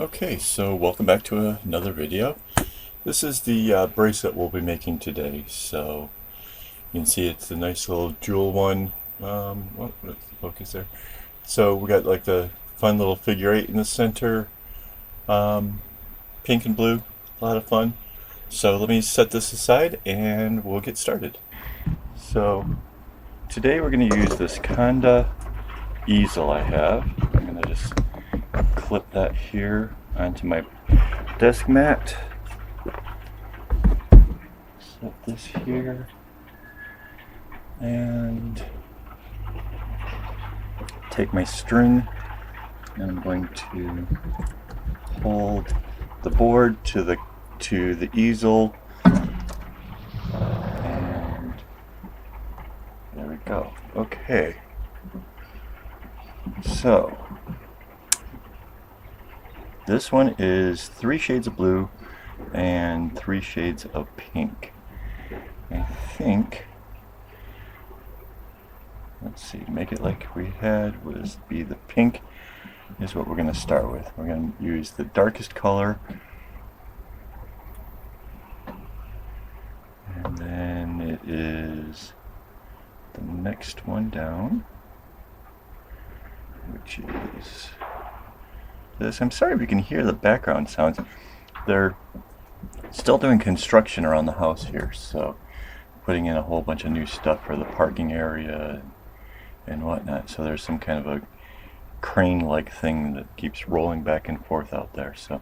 Okay, so welcome back to another video. This is the bracelet we'll be making today. So you can see it's a nice little jewel one. What's the focus there? So we got like the fun little figure 8 in the center, pink and blue, a lot of fun. So let me set this aside and we'll get started. So today we're going to use this Conda easel I have. I'm going to just clip that here onto my desk mat. Set this here and take my string, and I'm going to hold the board to the easel, and there we go. Okay, so this one is 3 shades of blue and 3 shades of pink. I think, let's see, make it like we had, was be the pink is what we're going to start with. We're going to use the darkest color, and then it is the next one down, which is this. I'm sorry if you can hear the background sounds. They're still doing construction around the house here, so putting in a whole bunch of new stuff for the parking area and whatnot. So there's some kind of a crane-like thing that keeps rolling back and forth out there. So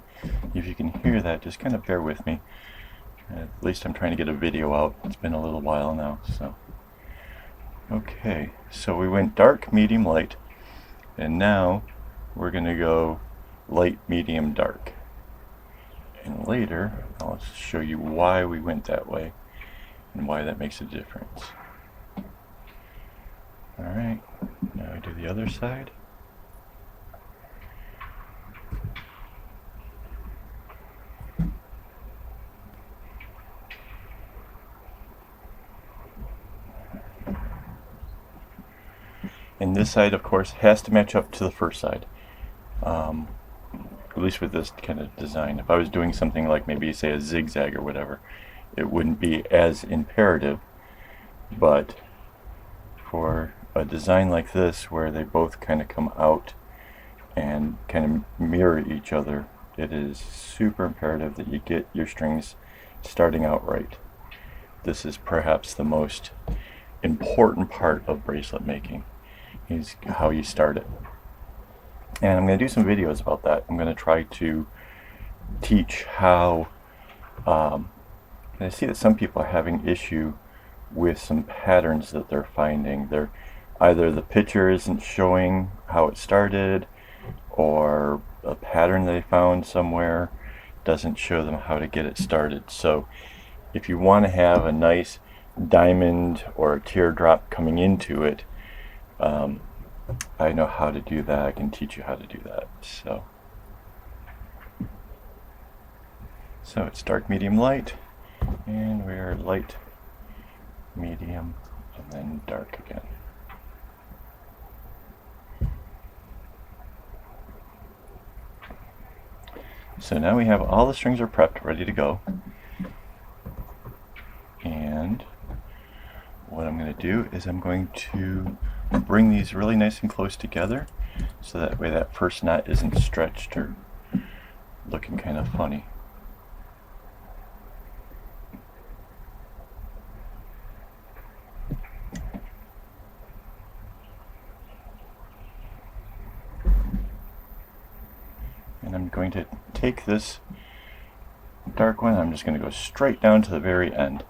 if you can hear that, just kind of bear with me. At least I'm trying to get a video out. It's been a little while now. So okay, so we went dark, medium, light, and now we're going to go light, medium, dark. And later I'll show you why we went that way and why that makes a difference. Alright, now I do the other side. And this side, of course, has to match up to the first side. At least with this kind of design. If I was doing something like maybe say a zigzag or whatever, it wouldn't be as imperative. But for a design like this, where they both kind of come out and kind of mirror each other, it is super imperative that you get your strings starting out right. This is perhaps the most important part of bracelet making, is how you start it. And I'm going to do some videos about that. I'm going to try to teach how, I see that some people are having issue with some patterns that they're finding. They're either the picture isn't showing how it started, or a pattern they found somewhere doesn't show them how to get it started. So if you want to have a nice diamond or a teardrop coming into it, I know how to do that. I can teach you how to do that. So it's dark, medium, light, and we're light, medium, and then dark again. So now we have all the strings are prepped, ready to go. And what I'm going to do is I'm going to bring these really nice and close together, so that way that first knot isn't stretched or looking kind of funny. And I'm going to take this dark one, I'm just going to go straight down to the very end.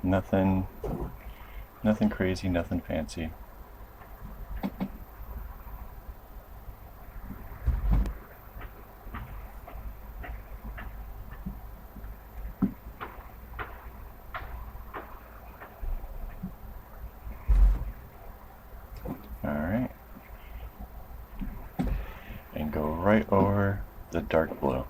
Nothing crazy, nothing fancy. Alright. And go right over the dark blue.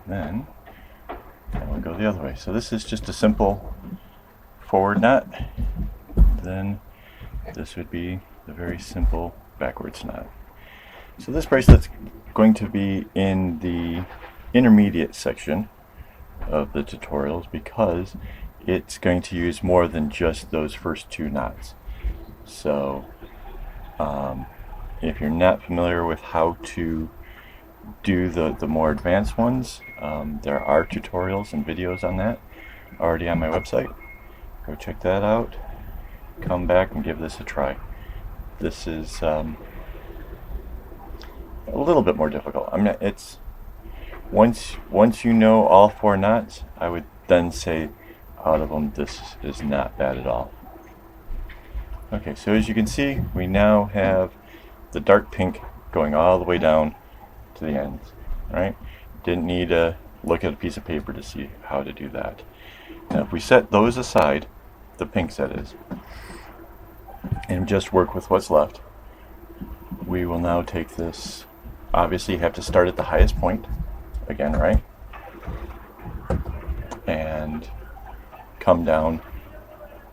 Then we'll go the other way. So this is just a simple forward knot, then this would be the very simple backwards knot. So this bracelet's going to be in the intermediate section of the tutorials because it's going to use more than just those first two knots. So if you're not familiar with how to do the more advanced ones, there are tutorials and videos on that already on my website. Go check that out. Come back and give this a try. This is a little bit more difficult. It's once you know all four knots, I would then say out of them this is not bad at all. Okay, so as you can see, we now have the dark pink going all the way down to the ends, right? Didn't need to look at a piece of paper to see how to do that. Now if we set those aside, the pinks that is, and just work with what's left, we will now take this. Obviously you have to start at the highest point again, right? And come down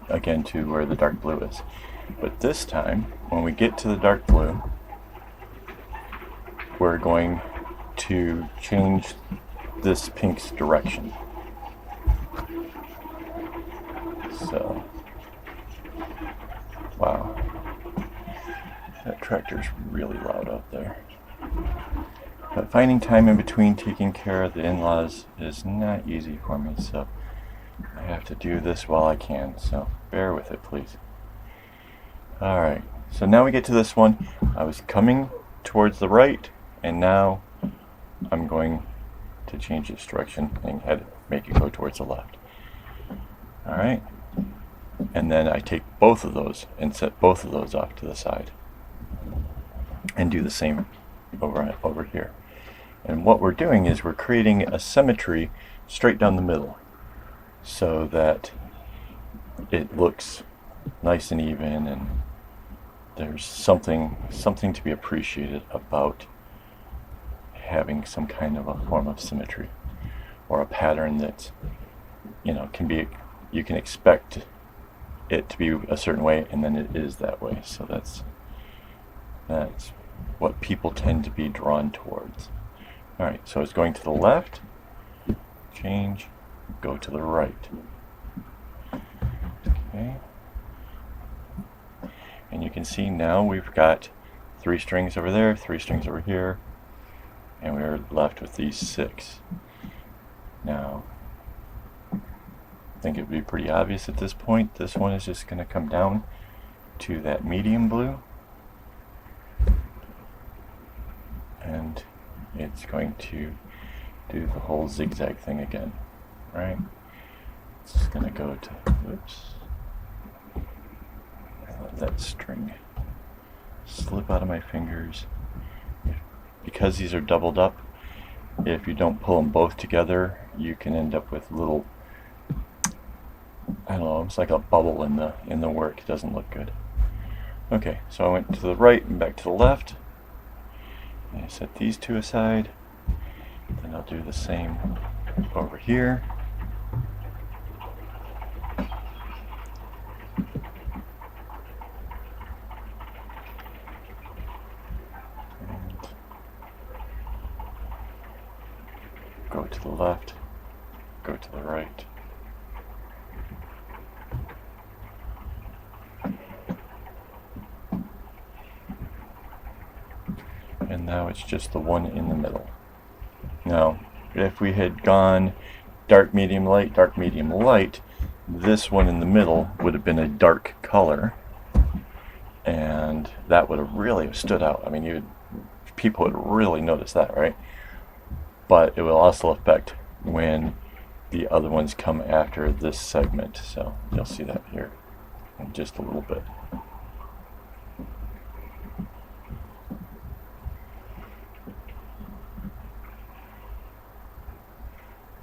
again to where the dark blue is. But this time, when we get to the dark blue, we're going to change this pink's direction. So, wow, that tractor's really loud out there. But finding time in between taking care of the in-laws is not easy for me, so I have to do this while I can, so bear with it, please. Alright, so now we get to this one. I was coming towards the right, and now I'm going to change its direction and make it go towards the left. Alright, and then I take both of those and set both of those off to the side and do the same over here. And what we're doing is we're creating a symmetry straight down the middle so that it looks nice and even, and there's something to be appreciated about having some kind of a form of symmetry or a pattern that, you know, you can expect it to be a certain way and then it is that way. So that's what people tend to be drawn towards. Alright, so it's going to the left, change, go to the right. Okay. And you can see now we've got 3 strings over there, 3 strings over here, and we're left with these 6. Now, I think it would be pretty obvious at this point. This one is just going to come down to that medium blue, and it's going to do the whole zigzag thing again, right? It's just going to go to, oops, I let that string slip out of my fingers. Because these are doubled up, if you don't pull them both together, you can end up with little, I don't know, it's like a bubble in the work. It doesn't look good. Okay, so I went to the right and back to the left. And I set these 2 aside. Then I'll do the same over here. And go to the left, go to the right. And now it's just the one in the middle. Now, if we had gone dark, medium, light, this one in the middle would have been a dark color, and that would have really stood out. I mean, people would really notice that, right? But it will also affect when the other ones come after this segment, so you'll see that here in just a little bit.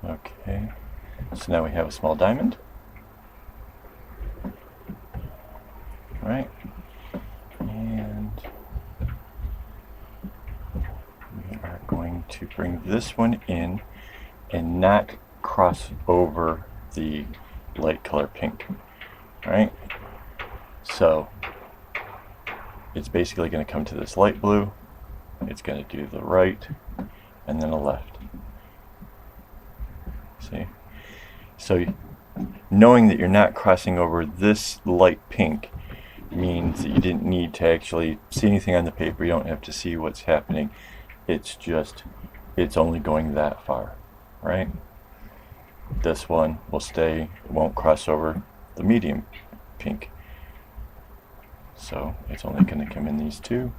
Okay, so now we have a small diamond. Right, and we are going to bring this one in and not cross over the light color pink. Right, so it's basically going to come to this light blue, it's going to do the right, and then a left. See? So knowing that you're not crossing over this light pink means that you didn't need to actually see anything on the paper. You don't have to see what's happening. It's just, it's only going that far, right? This one will stay, won't cross over the medium pink. So it's only going to come in these two,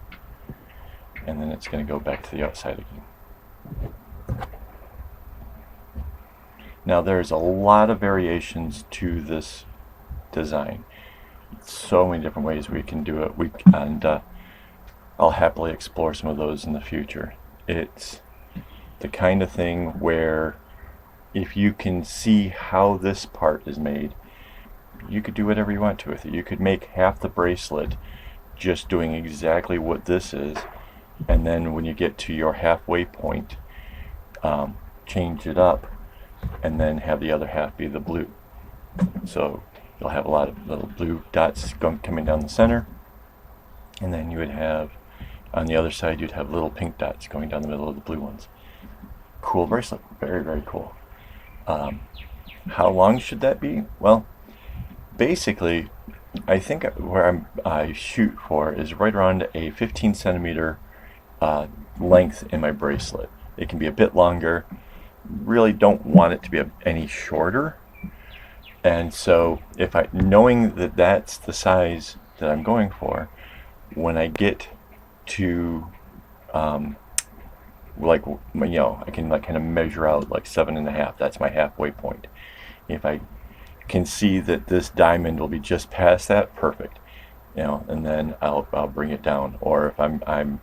and then it's going to go back to the outside again. Now there's a lot of variations to this design. So many different ways we can do it, and I'll happily explore some of those in the future. It's the kind of thing where if you can see how this part is made, you could do whatever you want to with it. You could make half the bracelet just doing exactly what this is, and then when you get to your halfway point, change it up and then have the other half be the blue. So you'll have a lot of little blue dots coming down the center, and then you would have on the other side, you'd have little pink dots going down the middle of the blue ones. Cool bracelet, very, very cool. How long should that be? Well, basically, I think where I shoot for is right around a 15 centimeter length in my bracelet. It can be a bit longer. Really don't want it to be any shorter. And so if knowing that that's the size that I'm going for, when I get to like, you know, I can like kind of measure out like 7.5. That's my halfway point. If I can see that this diamond will be just past that, perfect, you know, and then I'll bring it down. Or if I'm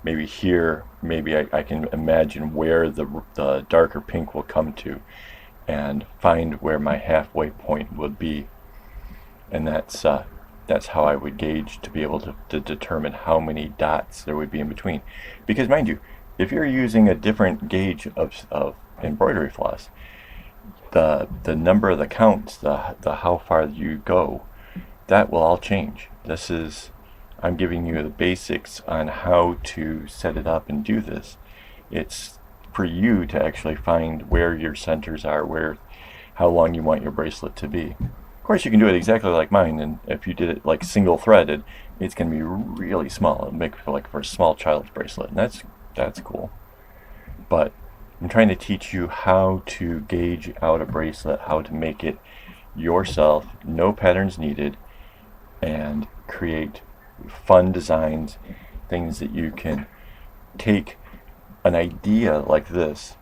maybe here, maybe I can imagine where the darker pink will come to, and find where my halfway point would be, and that's how I would gauge to be able to determine how many dots there would be in between. Because mind you, if you're using a different gauge of embroidery floss, the number of the counts, the how far you go, that will all change. I'm giving you the basics on how to set it up and do this. It's for you to actually find where your centers are, how long you want your bracelet to be. Of course, you can do it exactly like mine, and if you did it like single threaded, it's going to be really small. It'll make for a small child's bracelet, and that's cool. But I'm trying to teach you how to gauge out a bracelet, how to make it yourself, no patterns needed, and create fun designs, things that you can take an idea like this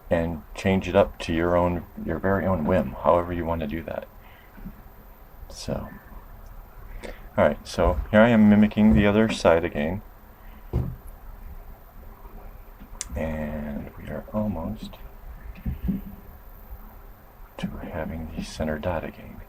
and change it up to your very own whim, however you want to do that. So, alright, so here I am mimicking the other side again, and we are almost to having the center dot again.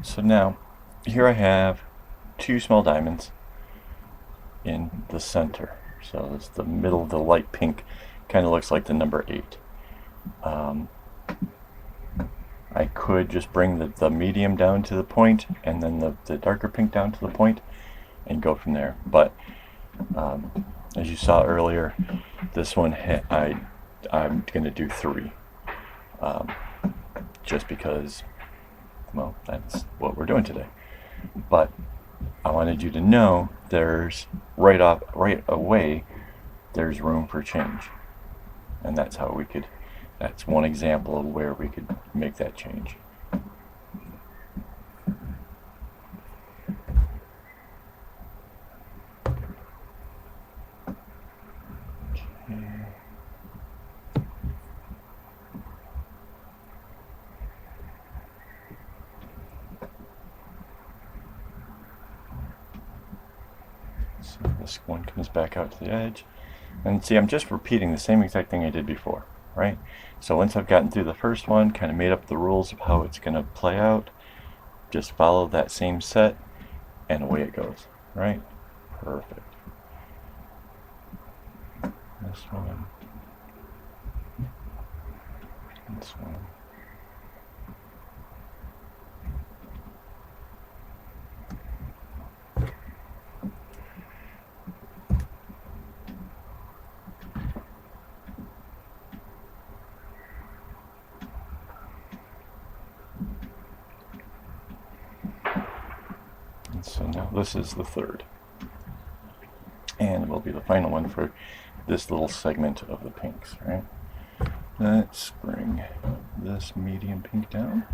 So now, here I have two small diamonds in the center. So it's the middle of the light pink, kind of looks like the number 8. I could just bring the medium down to the point, and then the darker pink down to the point, and go from there. But as you saw earlier, this one I'm going to do 3, just because, well, that's what we're doing today. But I wanted you to know there's right away there's room for change, and that's one example of where we could make that change. So this one comes back out to the edge. And see, I'm just repeating the same exact thing I did before, right? So once I've gotten through the first one, kind of made up the rules of how it's going to play out, just follow that same set, and away it goes, right? Perfect. This one. This one. And so now this is the third. And it will be the final one for this little segment of the pinks, right? Let's bring this medium pink down.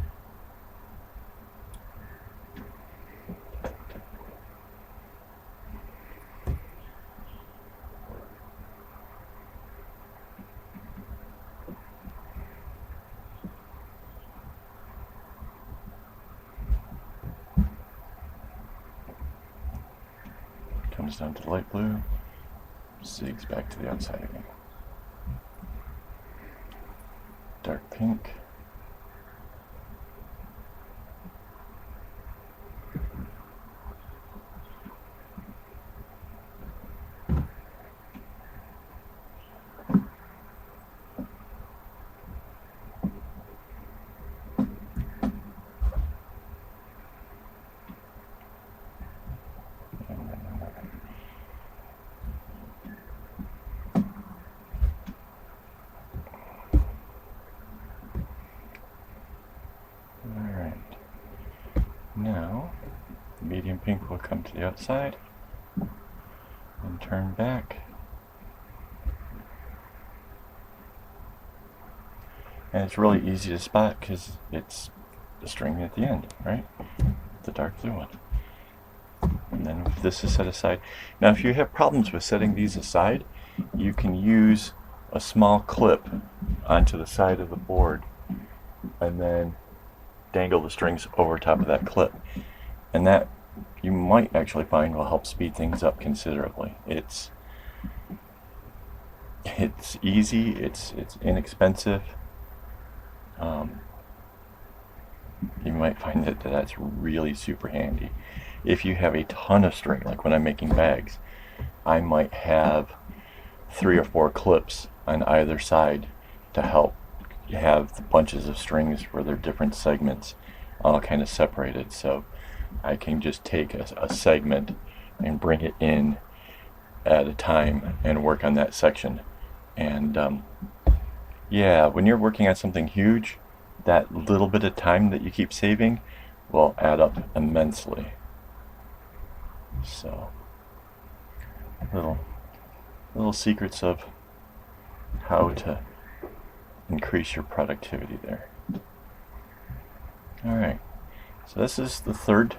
Comes down to the light blue, zigs back to the outside again. Dark pink. Now, the medium pink will come to the outside and turn back. And it's really easy to spot because it's the string at the end, right? The dark blue one. And then this is set aside. Now, if you have problems with setting these aside, you can use a small clip onto the side of the board and then dangle the strings over top of that clip, and that you might actually find will help speed things up considerably. It's easy, it's inexpensive. You might find that that's really super handy. If you have a ton of string, like when I'm making bags, I might have 3 or 4 clips on either side to help have the bunches of strings where they're different segments all kind of separated, so I can just take a segment and bring it in at a time and work on that section. And yeah, when you're working on something huge, that little bit of time that you keep saving will add up immensely. So little secrets of how to increase your productivity there. Alright, so this is the third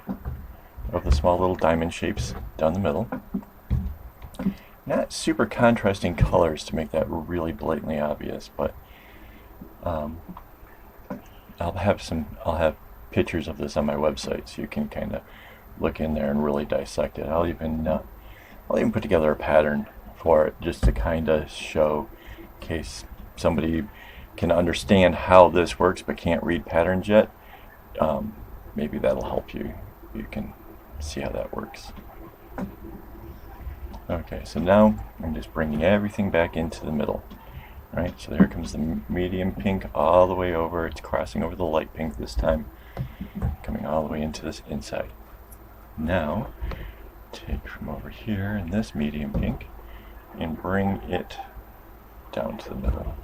of the small little diamond shapes down the middle. Not super contrasting colors to make that really blatantly obvious, but I'll have pictures of this on my website so you can kind of look in there and really dissect it. I'll even put together a pattern for it just to kind of show, in case somebody can understand how this works but can't read patterns yet. Maybe that'll help you. You can see how that works. Okay, so now I'm just bringing everything back into the middle. Right, so here comes the medium pink all the way over. It's crossing over the light pink this time, coming all the way into this inside. Now, take from over here in this medium pink and bring it down to the middle.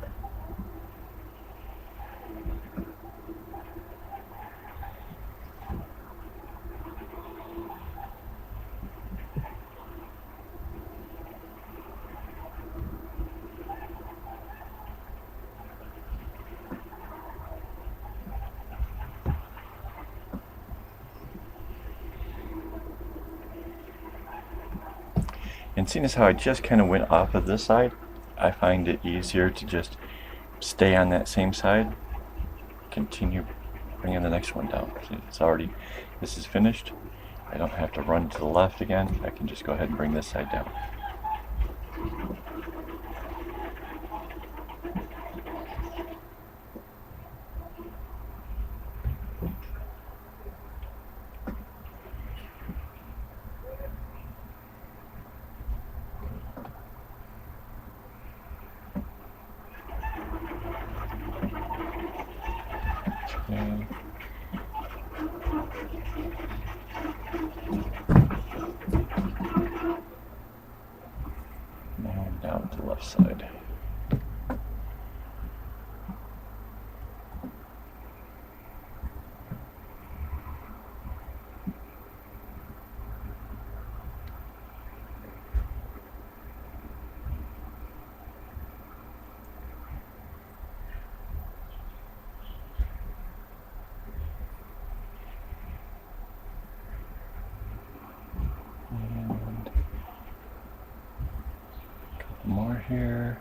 And seeing as how I just kind of went off of this side, I find it easier to just stay on that same side, continue bringing the next one down. See, it's already, this is finished. I don't have to run to the left again. I can just go ahead and bring this side down. Okay. And down to the left side. And a couple more here.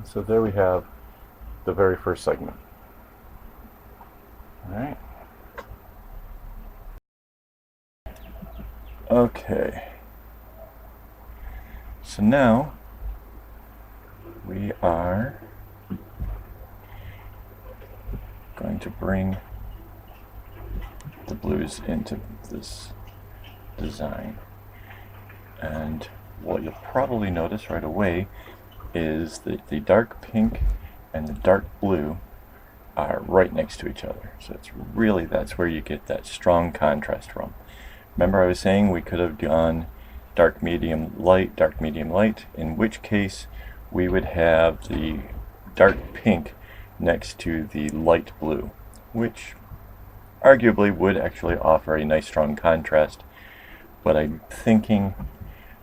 So there we have the very first segment. All right. Okay. So now we are going to bring the blues into this design. And what you'll probably notice right away is that the dark pink and the dark blue are right next to each other. So it's really, that's where you get that strong contrast from. Remember I was saying we could have gone dark, medium, light, in which case we would have the dark pink next to the light blue, which arguably would actually offer a nice strong contrast. But I'm thinking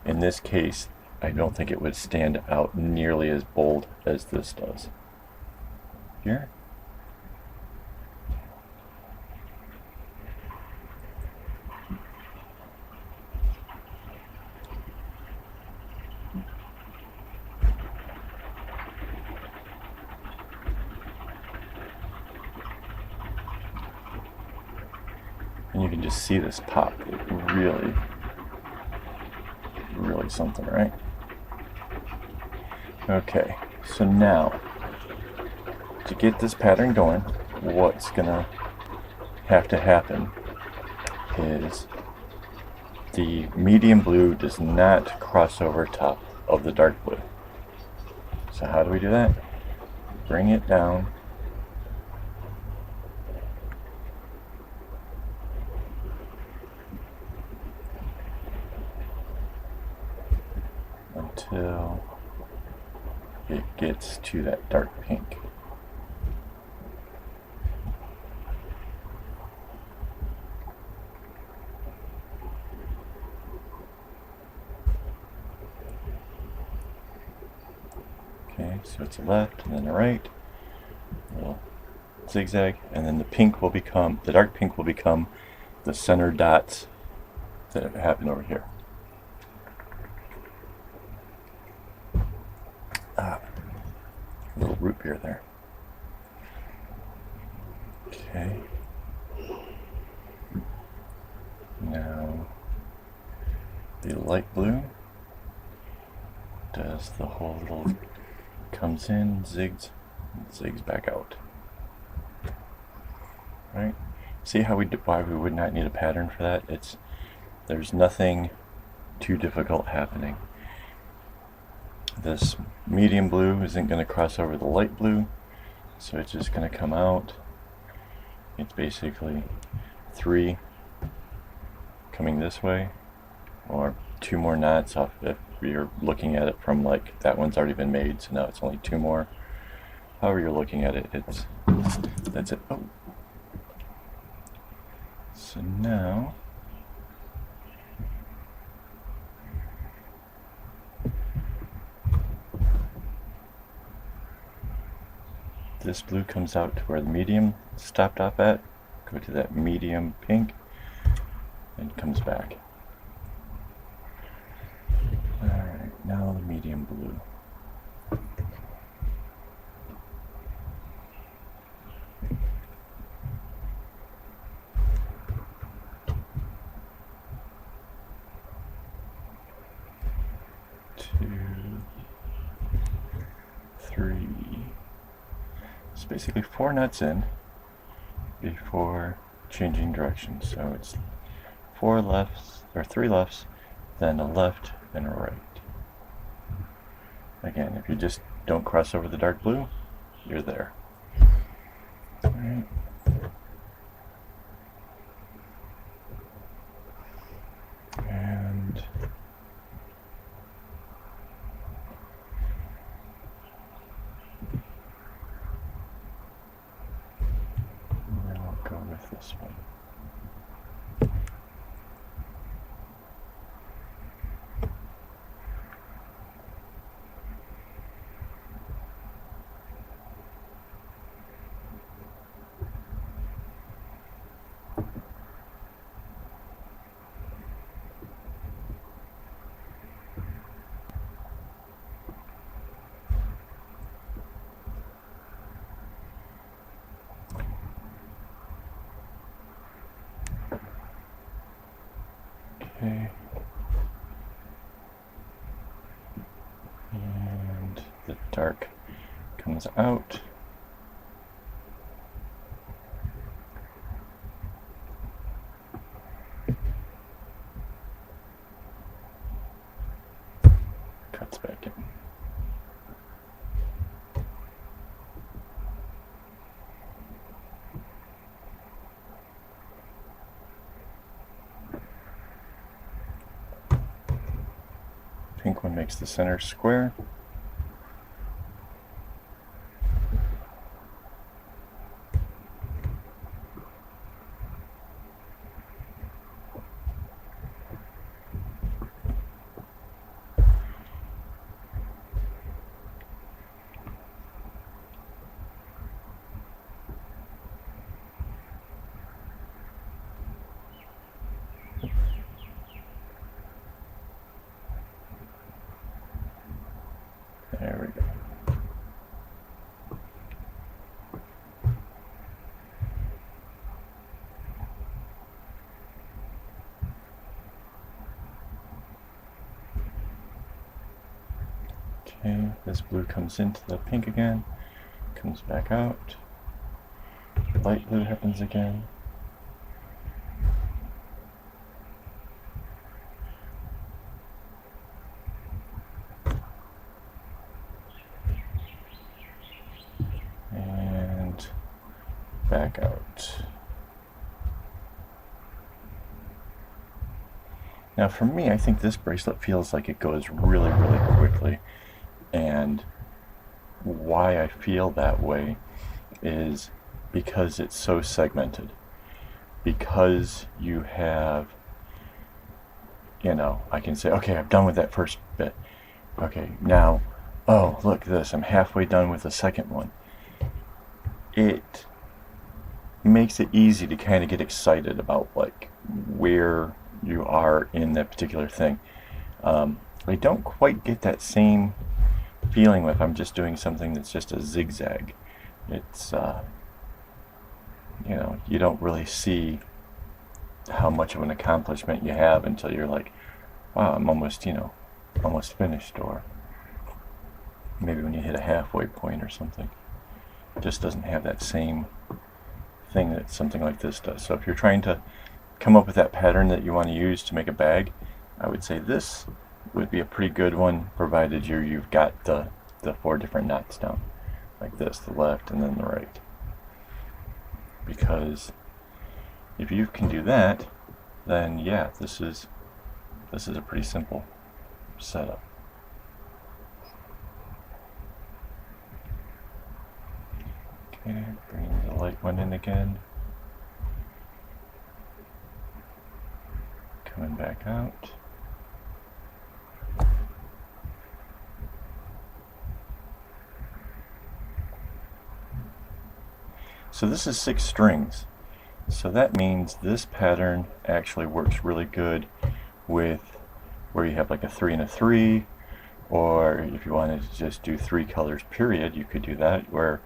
in this case, I don't think it would stand out nearly as bold as this does. Here. And you can just see this pop. It really something, right? Okay, so now to get this pattern going, what's gonna have to happen is the medium blue does not cross over top of the dark blue. So how do we do that? Bring it down. Until it gets to that dark pink. Okay, so it's a left and then a right, a little zigzag, and then the pink will become, the dark pink will become the center dots that happen over here. Little root beer there. Okay. Now the light blue does the whole little, comes in, zigs back out. Right? See how why we would not need a pattern for that? There's nothing too difficult happening. This medium blue isn't going to cross over the light blue, so it's just going to come out. It's basically 3 coming this way, or 2 more knots off if you're looking at it from like that one's already been made, so now it's only 2 more. However you're looking at it, that's it. Oh. So now this blue comes out to where the medium stopped off at. Go to that medium pink, and comes back. Alright, now the medium blue. It's basically 4 nuts in before changing direction. So it's 4 lefts, or 3 lefts, then a left, and a right. Again, if you just don't cross over the dark blue, you're there. All right. And then I'll go with this one. Okay. And the dark comes out. Cuts back in. Pink one makes the center square. There we go. Okay, this blue comes into the pink again, comes back out. Light blue happens again. And back out. Now for me, I think this bracelet feels like it goes really, really quickly. And why I feel that way is because it's so segmented. Because you have, you know, I can say, okay, I'm done with that first bit. Okay, now, oh, look at this, I'm halfway done with the second one. It makes it easy to kind of get excited about like where you are in that particular thing. I don't quite get that same feeling if I'm just doing something that's just a zigzag. It's you know, you don't really see how much of an accomplishment you have until you're like, wow, I'm almost, you know, almost finished. Or maybe when you hit a halfway point or something. It just doesn't have that same thing that something like this does. So if you're trying to come up with that pattern that you want to use to make a bag, I would say this would be a pretty good one, provided you've got the 4 different knots down, like this, the left and then the right. Because if you can do that, then yeah, this is a pretty simple setup. Okay, bring the light one in again. Coming back out. So this is 6 strings, So that means this pattern actually works really good with where you have like a 3 and a 3, or if you wanted to just do 3 colors period, you could do that, where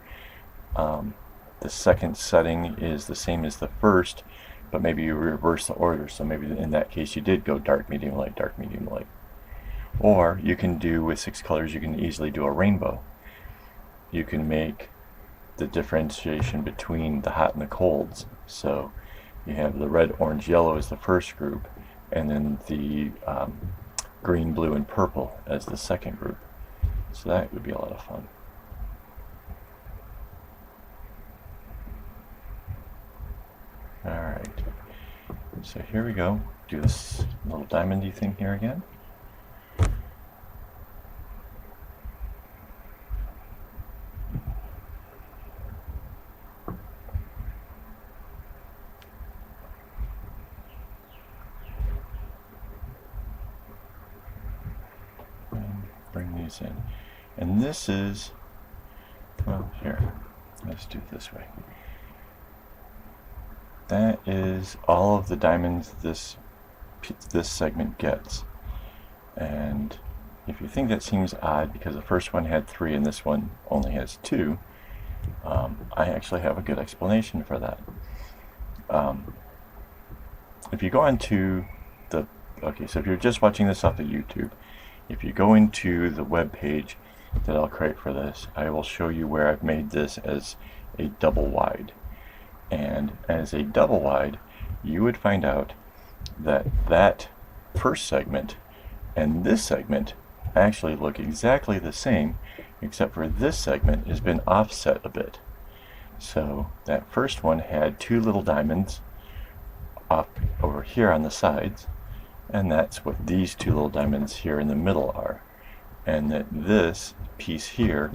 the second setting is the same as the first, but maybe you reverse the order. So maybe in that case you did go dark, medium, light, dark, medium, light. Or you can do, with 6 colors, you can easily do a rainbow. You can make the differentiation between the hot and the colds. So you have the red, orange, yellow as the first group, and then the green, blue, and purple as the second group. So that would be a lot of fun. Alright, so here we go. Do this little diamondy thing here again. And bring these in. And this is, well, here, let's do it this way. That is all of the diamonds this segment gets. And if you think that seems odd because the first one had 3 and this one only has 2, I actually have a good explanation for that. If you go into the, okay, so if you're just watching this off of YouTube, if you go into the web page that I'll create for this, I will show you where I've made this as a double wide. And as a double wide, you would find out that that first segment and this segment actually look exactly the same, except for this segment has been offset a bit. So that first one had 2 little diamonds up over here on the sides, and that's what these 2 little diamonds here in the middle are. And that this piece here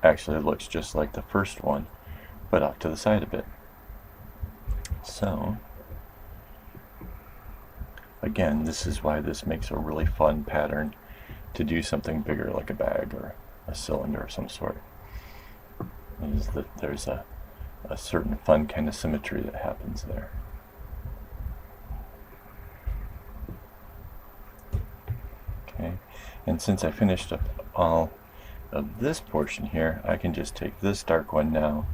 actually looks just like the first one, but off to the side a bit. So again, this is why this makes a really fun pattern to do something bigger, like a bag or a cylinder of some sort. Is that there's a certain fun kind of symmetry that happens there. Okay, and since I finished up all of this portion here, I can just take this dark one now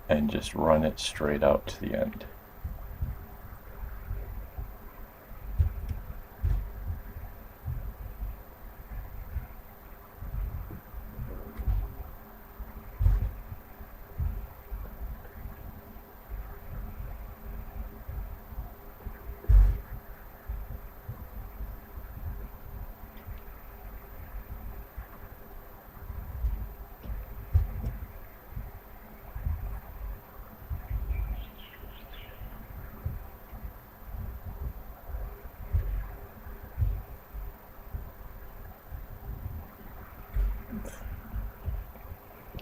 and just run it straight out to the end.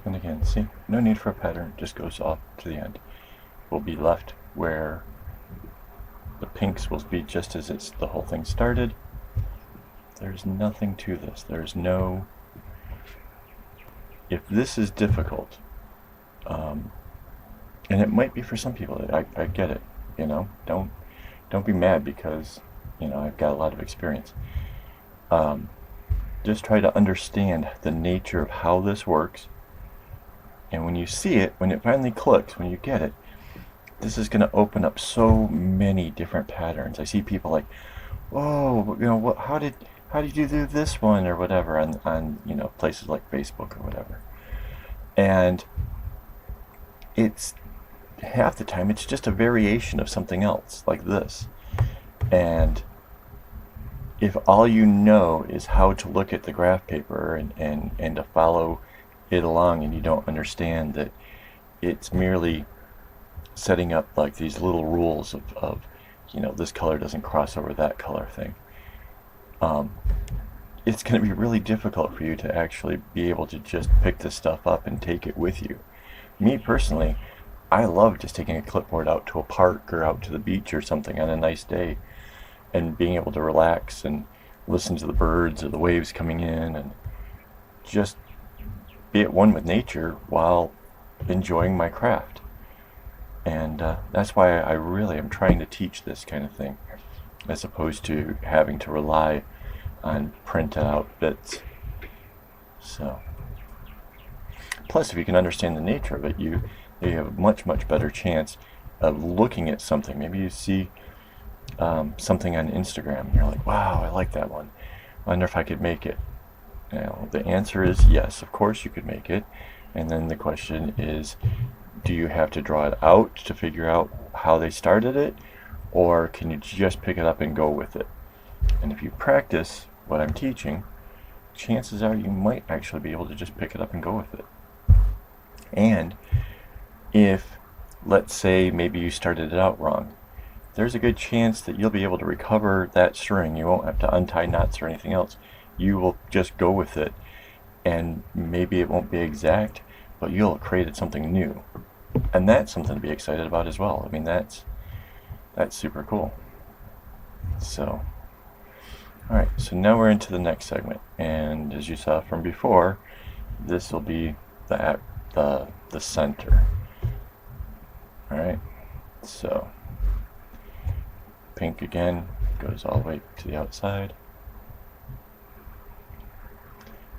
And again, see, no need for a pattern, just goes off to the end. We'll be left where the pinks will be just as the whole thing started. There's nothing to this. There's no, if this is difficult, and it might be for some people, I get it, you know, don't be mad because, you know, I've got a lot of experience. Just try to understand the nature of how this works. And when you see it, when it finally clicks, when you get it, this is going to open up so many different patterns. I see people like, oh, you know, how did you do this one or whatever on you know, places like Facebook or whatever. And it's half the time it's just a variation of something else like this. And if all you know is how to look at the graph paper and to follow it along, and you don't understand that it's merely setting up like these little rules of you know, this color doesn't cross over that color thing, it's going to be really difficult for you to actually be able to just pick this stuff up and take it with you. Me personally, I love just taking a clipboard out to a park or out to the beach or something on a nice day and being able to relax and listen to the birds or the waves coming in and just be at one with nature while enjoying my craft. And that's why I really am trying to teach this kind of thing, as opposed to having to rely on printed out bits. So, plus, if you can understand the nature of it, you have a much better chance of looking at something. Maybe you see something on Instagram, and you're like, wow, I like that one. I wonder if I could make it. Now, the answer is yes, of course you could make it. And then the question is, do you have to draw it out to figure out how they started it? Or can you just pick it up and go with it? And if you practice what I'm teaching, chances are you might actually be able to just pick it up and go with it. And if, let's say, maybe you started it out wrong, there's a good chance that you'll be able to recover that string. You won't have to untie knots or anything else. You will just go with it, and maybe it won't be exact, but you'll have created something new. And that's something to be excited about as well. I mean, that's super cool. So, alright, so now we're into the next segment, and as you saw from before, this will be the center. Alright, so pink again goes all the way to the outside.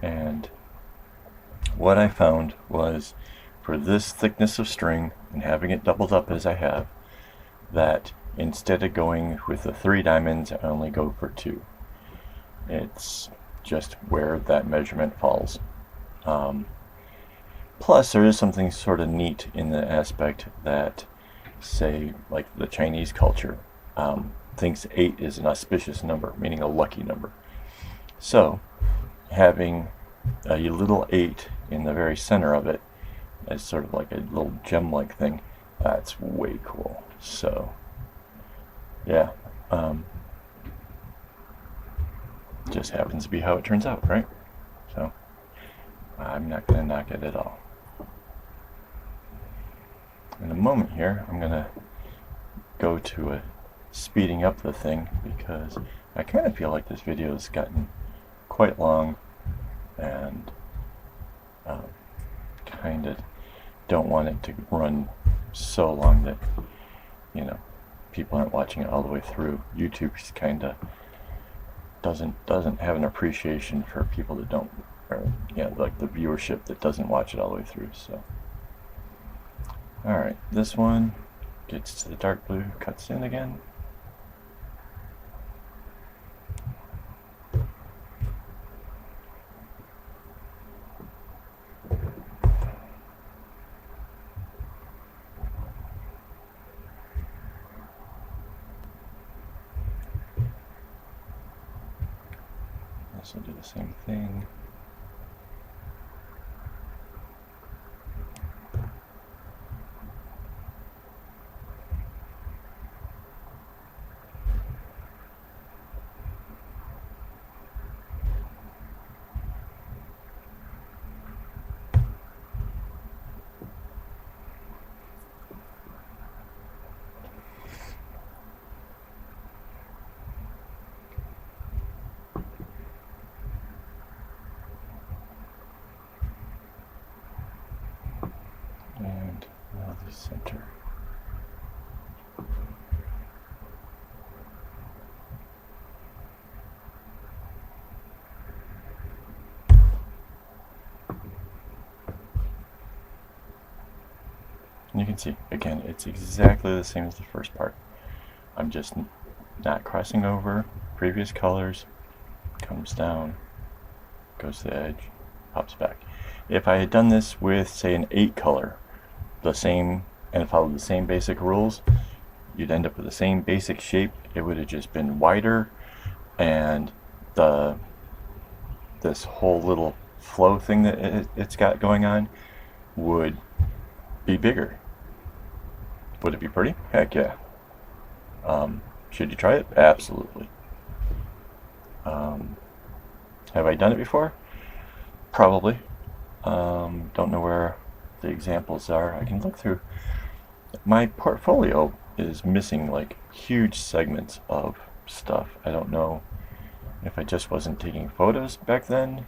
And what I found was, for this thickness of string and having it doubled up as I have, that instead of going with the 3 diamonds, I only go for 2. It's just where that measurement falls. Plus, there is something sort of neat in the aspect that, say, like the Chinese culture thinks 8 is an auspicious number, meaning a lucky number. So, having a little 8 in the very center of it as sort of like a little gem-like thing, that's way cool. So, yeah, just happens to be how it turns out, right? So, I'm not going to knock it at all. In a moment here, I'm going to go to a speeding up the thing, because I kind of feel like this video has gotten quite long, and kind of don't want it to run so long that, you know, people aren't watching it all the way through. YouTube kind of doesn't have an appreciation for people that don't, or like the viewership that doesn't watch it all the way through. So, alright, this one gets to the dark blue, cuts in again. This will do the same thing. And now the center. And you can see, again, it's exactly the same as the first part. I'm just not crossing over previous colors, comes down, goes to the edge, pops back. If I had done this with, say, an 8 color, the same, and followed the same basic rules, you'd end up with the same basic shape. It would have just been wider, and this whole little flow thing that it's got going on would be bigger. Would it be pretty? Heck yeah. Should you try it? Absolutely. Have I done it before? Probably. Don't know where the examples are. I can look through. My portfolio is missing like huge segments of stuff. I don't know if I just wasn't taking photos back then,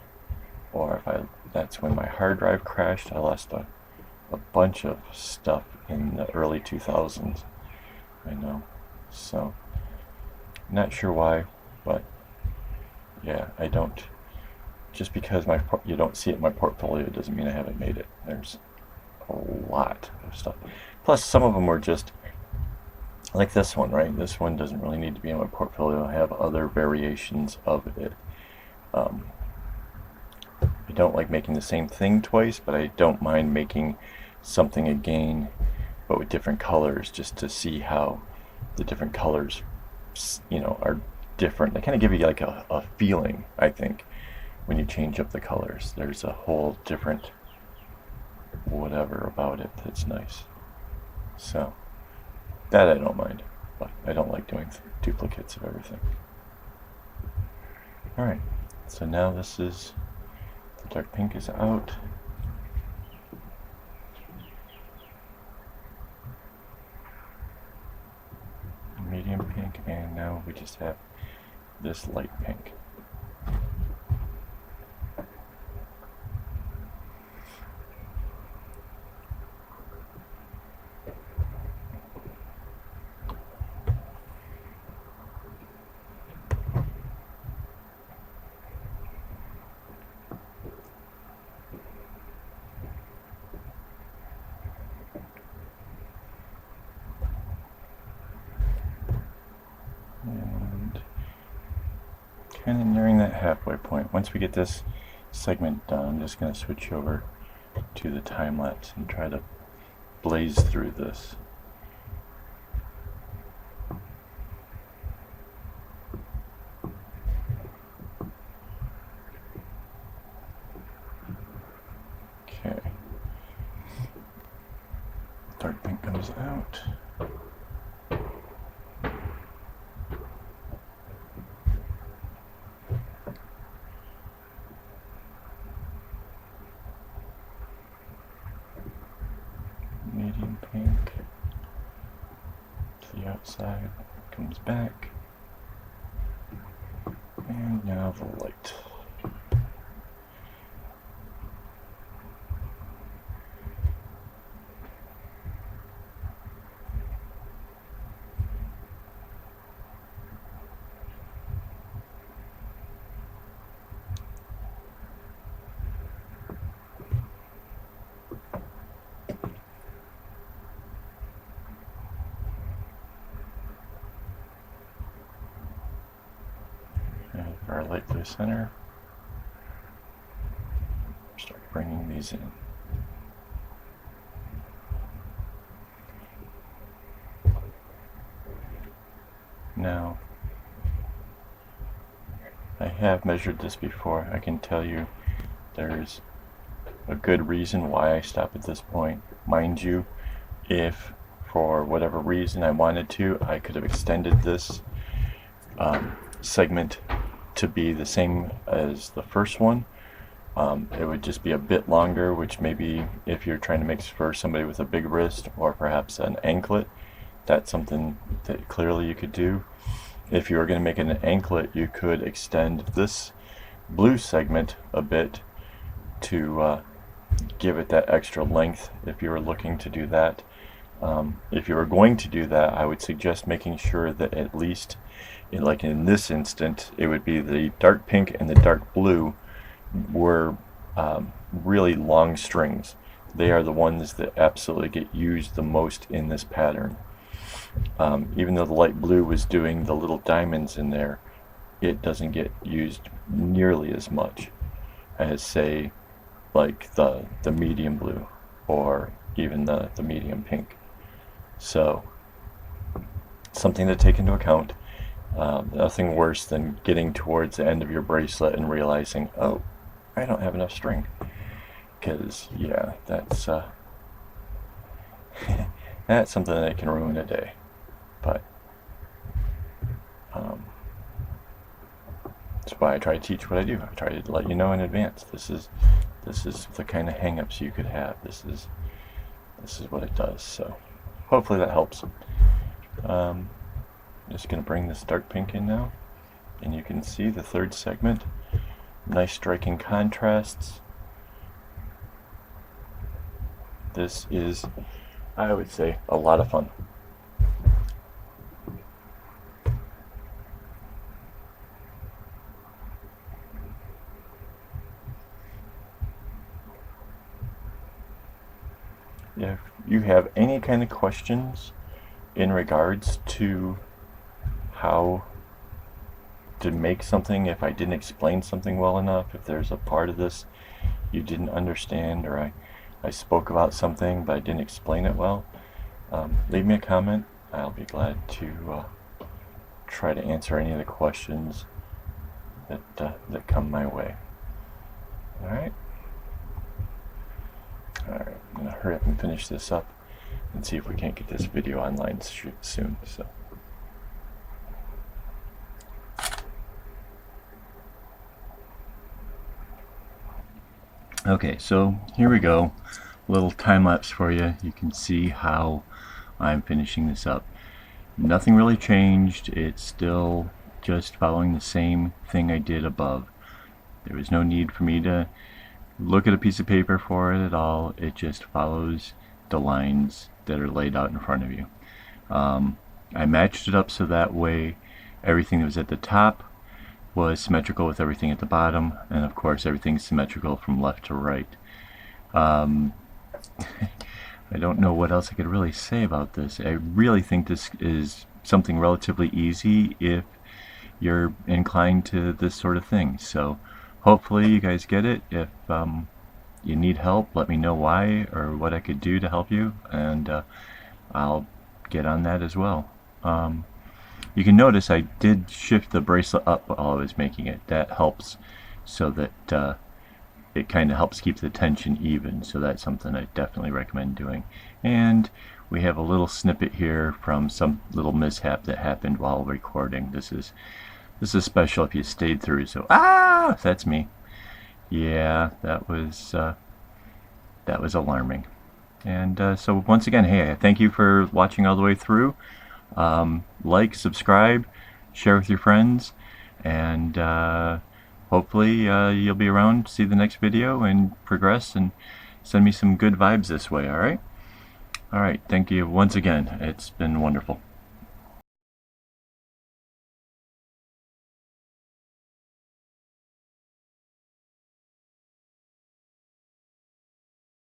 or if that's when my hard drive crashed. I lost a a bunch of stuff in the early 2000s. I know. So, not sure why, but yeah, I don't. Just because you don't see it in my portfolio doesn't mean I haven't made it. There's a lot of stuff. Plus, some of them were just like this one, right? This one doesn't really need to be in my portfolio. I have other variations of it. I don't like making the same thing twice, but I don't mind making something again, but with different colors, just to see how the different colors, are different. They kind of give you like a feeling, I think, when you change up the colors. There's a whole different whatever about it that's nice. So that I don't mind, but I don't like doing duplicates of everything. Alright, so now this is, the dark pink is out. Medium pink, and now we just have this light pink. And kind of nearing that halfway point. Once we get this segment done, I'm just going to switch over to the time lapse and try to blaze through this. Okay. Dark pink comes out. Medium pink to the outside, comes back, and now the light. Our light blue center. Start bringing these in. Now, I have measured this before. I can tell you there's a good reason why I stop at this point. Mind you, if for whatever reason I wanted to, I could have extended this segment to be the same as the first one. It would just be a bit longer, which maybe if you're trying to make for somebody with a big wrist or perhaps an anklet, that's something that clearly you could do. If you were going to make an anklet, you could extend this blue segment a bit to give it that extra length if you were looking to do that. If you were going to do that, I would suggest making sure that at least, like in this instant, it would be the dark pink and the dark blue were really long strings. They are the ones that absolutely get used the most in this pattern. Even though the light blue was doing the little diamonds in there, it doesn't get used nearly as much as, say, like the medium blue or even the medium pink. So something to take into account. Nothing worse than getting towards the end of your bracelet and realizing, oh, I don't have enough string. Because, yeah, that's that's something that can ruin a day. But that's why I try to teach what I do. I try to let you know in advance. This is the kind of hang-ups you could have. This is what it does. So hopefully that helps. Just going to bring this dark pink in now, and you can see the third segment. Nice striking contrasts. this is, I would say, a lot of fun. If you have any kind of questions in regards to how to make something, if I didn't explain something well enough, if there's a part of this you didn't understand, or I spoke about something but I didn't explain it well, leave me a comment. I'll be glad to try to answer any of the questions that come my way. Alright? Alright, I'm going to hurry up and finish this up and see if we can't get this video online soon. So. Okay, so here we go. A little time lapse for you. You can see how I'm finishing this up. Nothing really changed. It's still just following the same thing I did above. There was no need for me to look at a piece of paper for it at all. It just follows the lines that are laid out in front of you. I matched it up so that way everything that was at the top was symmetrical with everything at the bottom, and of course everything's symmetrical from left to right. I don't know what else I could really say about this. I really think this is something relatively easy if you're inclined to this sort of thing. So hopefully you guys get it. If you need help, let me know why or what I could do to help you, and I'll get on that as well. You can notice I did shift the bracelet up while I was making it. That helps so that it kind of helps keep the tension even, so that's something I definitely recommend doing. And we have a little snippet here from some little mishap that happened while recording. This is special if you stayed through, so that's me. Yeah, that was alarming. And so once again, hey, thank you for watching all the way through. Like, subscribe, share with your friends, and hopefully you'll be around to see the next video and progress and send me some good vibes this way. Alright, thank you once again. It's been wonderful.